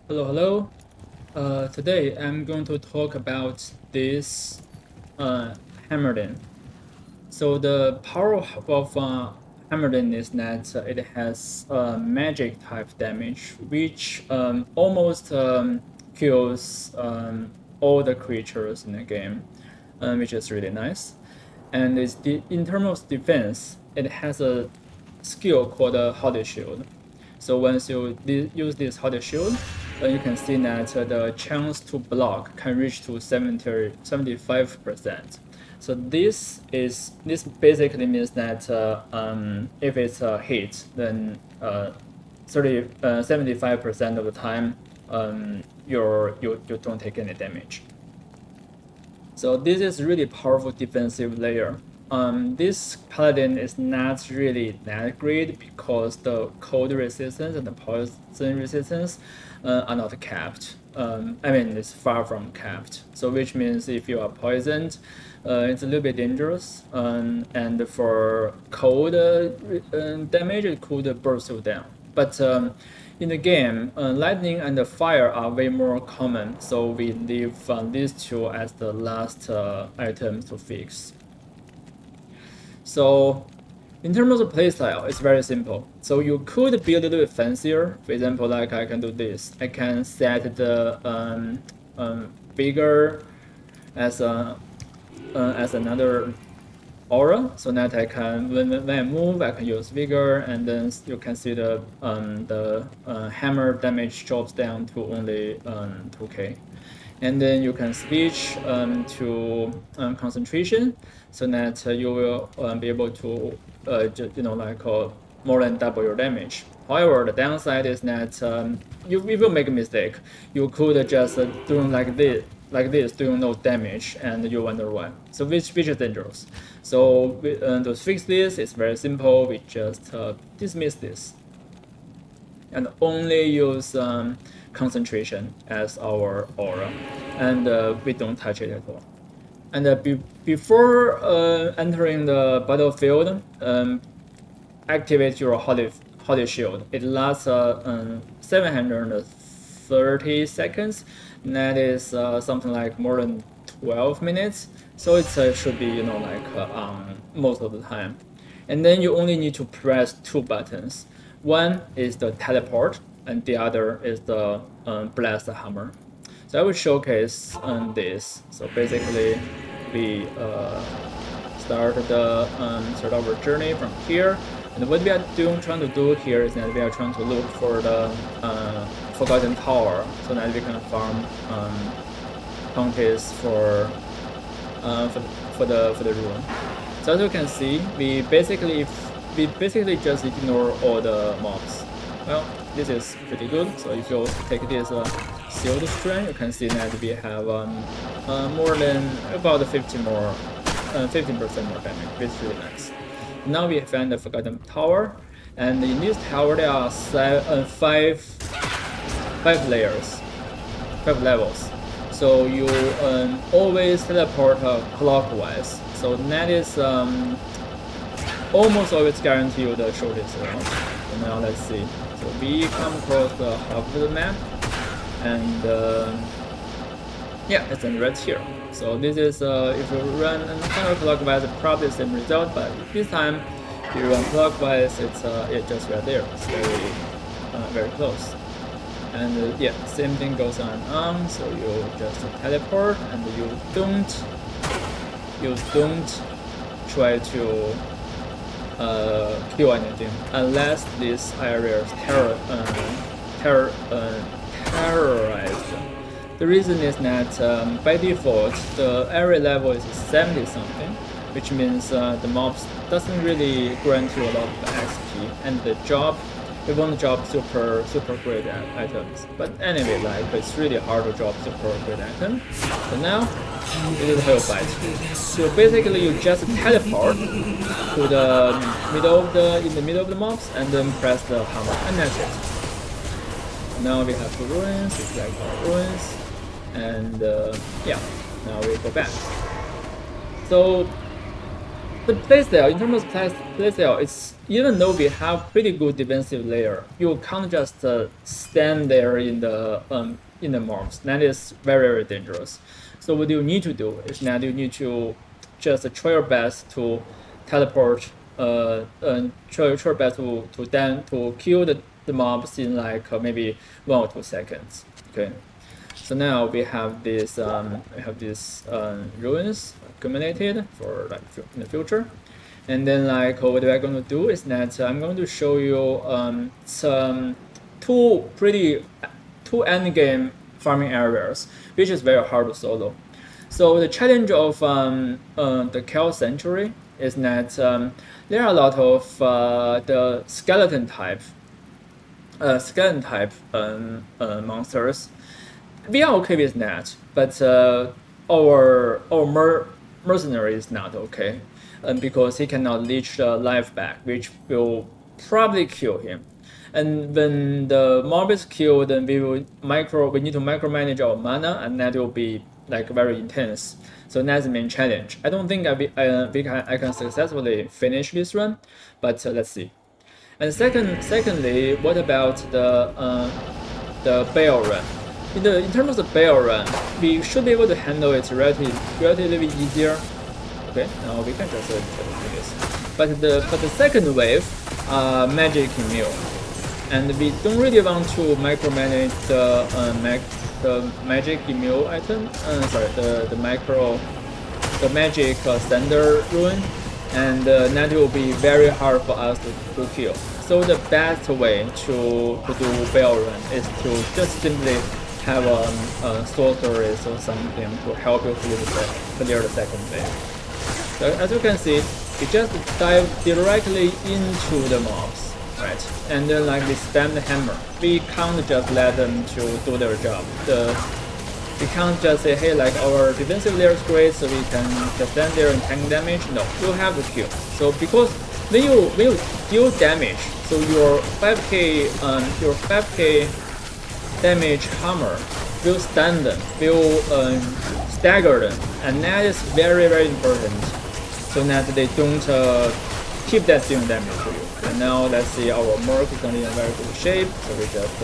Hello. Today I'm going to talk about this uh, Hammerden. So the power of Hammerden is that it has magic type damage, which almost kills all the creatures in the game, which is really nice. And in terms of defense, it has a skill called a Holy Shield. So once you use this Holy Shield, you can see that the chance to block can reach to 75%. So this basically means that if it's a hit, then 75% of the time you don't take any damage. So this is really powerful defensive layer. This paladin is not really that great because the cold resistance and the poison resistance are not capped. I mean, it's far from capped. So which means if you are poisoned, it's a little bit dangerous. And for cold damage, it could burst you down. But in the game, lightning and fire are way more common, so we leave these two as the last items to fix. So in terms of playstyle, it's very simple. So you could build a little bit fancier. For example, like I can do this. I can set the bigger as another aura, so that I can when I move, I can use vigor, and then you can see the hammer damage drops down to only 2k, and then you can switch to concentration, so that you will be able to more than double your damage. However, the downside is that you will make a mistake. You could just do like this, doing no damage, and you wonder why. So which is dangerous. So to fix this, it's very simple. We just dismiss this and only use concentration as our aura, and we don't touch it at all. And before entering the battlefield, activate your Holy Shield. It lasts 730 seconds. And that is something like more than 12 minutes. So it should be most of the time. And then you only need to press two buttons. One is the teleport, and the other is the blast hammer. So I will showcase this. So basically, we start our journey from here. And what we are trying to do here is that we are trying to look for the Forgotten Tower, so that we can farm bounties for the ruin. So as you can see, we basically just ignore all the mobs. Well, this is pretty good. So if you take this sealed strain, you can see that we have more than about 15% more damage, which is really nice. Now we find the Forgotten Tower, and in this tower there are five layers, 5 levels. So you always teleport clockwise. So that is almost always guarantee you the shortest round. So now let's see. So we come across the half of the map, and yeah, it's right here. So this is if you run counterclockwise, probably the same result, but this time if you run clockwise, it's just right there. It's very close. And yeah, same thing goes on. So you just teleport, and you don't try to kill anything unless this area is terrorized. The reason is that by default the area level is 70 something, which means the mobs doesn't really grant you a lot of XP, and the job we won't drop super great items. But anyway, like it's really hard to drop super great item. So now it is Hell Fight. So basically you just teleport to the middle of the mobs, and then press the hammer, and that's it. Now we have 2 ruins, we select our ruins, and yeah, now we go back. So the playstyle, in terms of playstyle, it's even though we have pretty good defensive layer, you can't just stand there in the mobs. That is very dangerous. So what you need to do is that you need to just try your best to teleport, try your best to kill the mobs in like maybe 1 or 2 seconds. Okay. So now we have this ruins accumulated for like in the future, and then like what we're going to do is that I'm going to show you some two end game farming areas, which is very hard to solo. So the challenge of the Chaos Century is that there are a lot of the skeleton type monsters. We are okay with that, but our mercenary is not okay, because he cannot leech the life back, which will probably kill him. And when the mob is killed, then we need to micromanage our mana, and that will be like very intense. So that's the main challenge. I don't think I can successfully finish this run, but let's see. And secondly, what about the Bale run? In terms of Bale run, we should be able to handle it relatively easier. Okay, now we can just do this. But the second wave, magic immune, and we don't really want to micromanage the magic immune item. The magic standard ruin, and that will be very hard for us to kill. So the best way to do Bale run is to just simply have a sorceress or something to help you clear the second wave. So as you can see, we just dive directly into the mobs, right? And then like we spam the hammer. We can't just let them to do their job. We can't just say, hey, like our defensive layer is great, so we can just stand there and tank damage. No, you have to kill. So because when you deal damage, so your 5k damage hammer will stun them, will stagger them, and that is very important, so that they don't keep that dealing damage to you. And now let's see, our Merc is not in a very good shape, so we just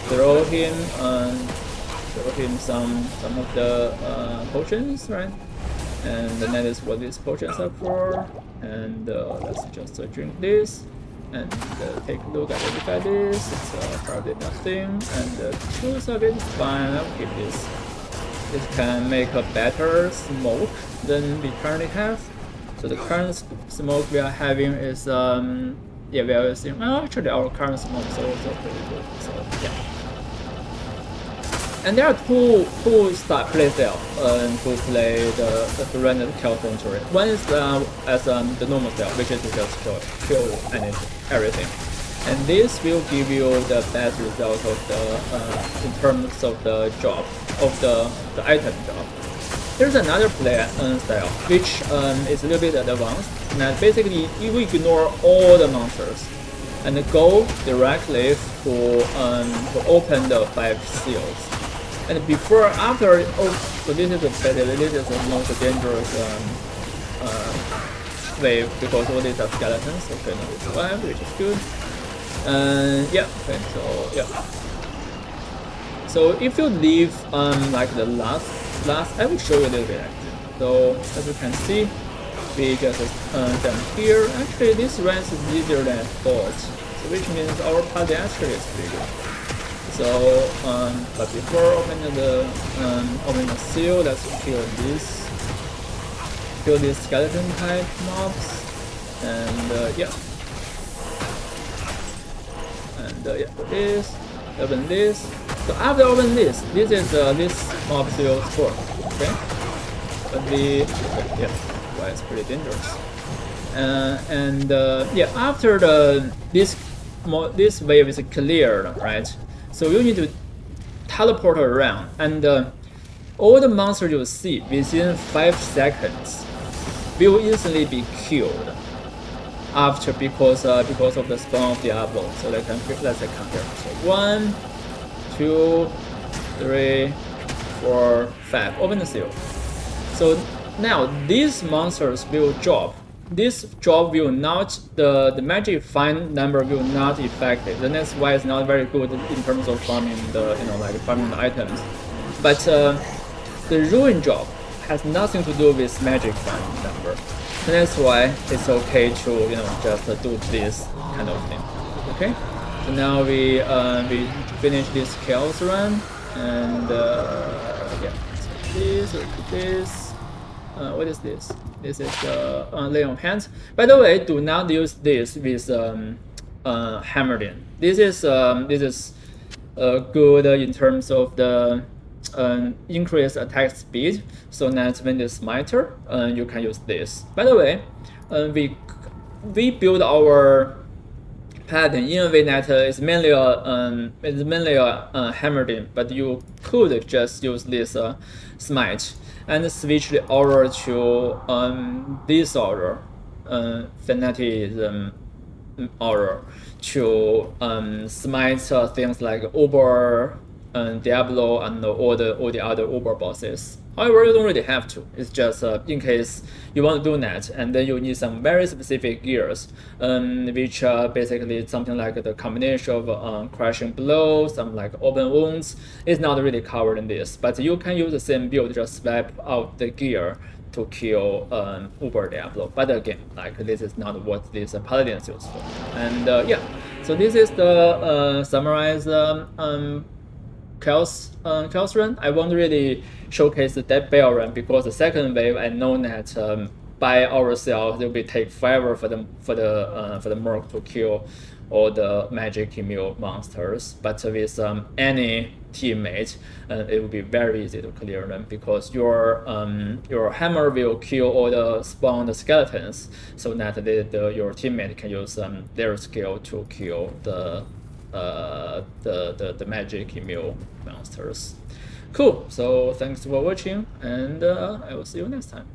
throw him some of the potions, right? And that is what these potions are for. And let's just drink this and take a look at this. It's probably nothing, and the truth of it is fine. I'll keep this. This can make a better smoke than we currently have. So the current smoke we are having is we are using. Well, actually, our current smoke is also pretty good. So yeah. And there are two playstyle to play the random Chaos Century. One is as the normal style, which is to just kill everything, and this will give you the best result of in terms of the job of the item job. There's another play style which is a little bit advanced. And basically, you ignore all the monsters and go directly to open the 5 seals. And after, so this is the most dangerous wave, because all these are skeletons. Okay, now we survive, which is good. Yeah, okay, so yeah. So if you leave like the last, I will show you a little bit actually. So as you can see, we just jump here. Actually, this rank is easier than I thought, so which means our paladin actually is pretty good. So, but before opening the seal, let's kill these skeleton type mobs, and yeah, open this. So after open this is this mob seal score, okay? But well, it's pretty dangerous. And yeah, after this wave is cleared, right? So you need to teleport around, and all the monsters you see within 5 seconds will instantly be killed after because of the spawn of Diablo. So let's compare. So 1, 2, 3, 4, 5. Open the seal. So now these monsters will drop. This drop will not, the magic find number will not affect it. And that's why it's not very good in terms of farming the, like farming the items. But the ruin drop has nothing to do with magic find number. And that's why it's okay to, just do this kind of thing. Okay? So now we finish this chaos run, and yeah, so this. What is this? This is the lay on hands. By the way, do not use this with hammered in. This is good in terms of the increased attack speed. So that when the smiter, you can use this. By the way, we build our paladin in a way that is mainly a hammered in, but you could just use this smite and switch the aura to this aura, fanatism aura, to smite things like Uber, Diablo, and all the other Uber bosses. However, you don't really have to. It's just in case you want to do that, and then you need some very specific gears, which are basically something like the combination of crashing blow, some like open wounds. It's not really covered in this, but you can use the same build, just swap out the gear to kill Uber Diablo. But again, like this is not what this paladin is used for. And yeah, so this is the summarized Chaos run. I won't really showcase the Dead Bell run because the second wave I know that by ourselves it will take forever for the merc to kill all the magic immune monsters. But with any teammate, it will be very easy to clear them because your hammer will kill all the spawned skeletons, so that your teammate can use their skill to kill the magic immune monsters. Cool. So thanks for watching, and I will see you next time.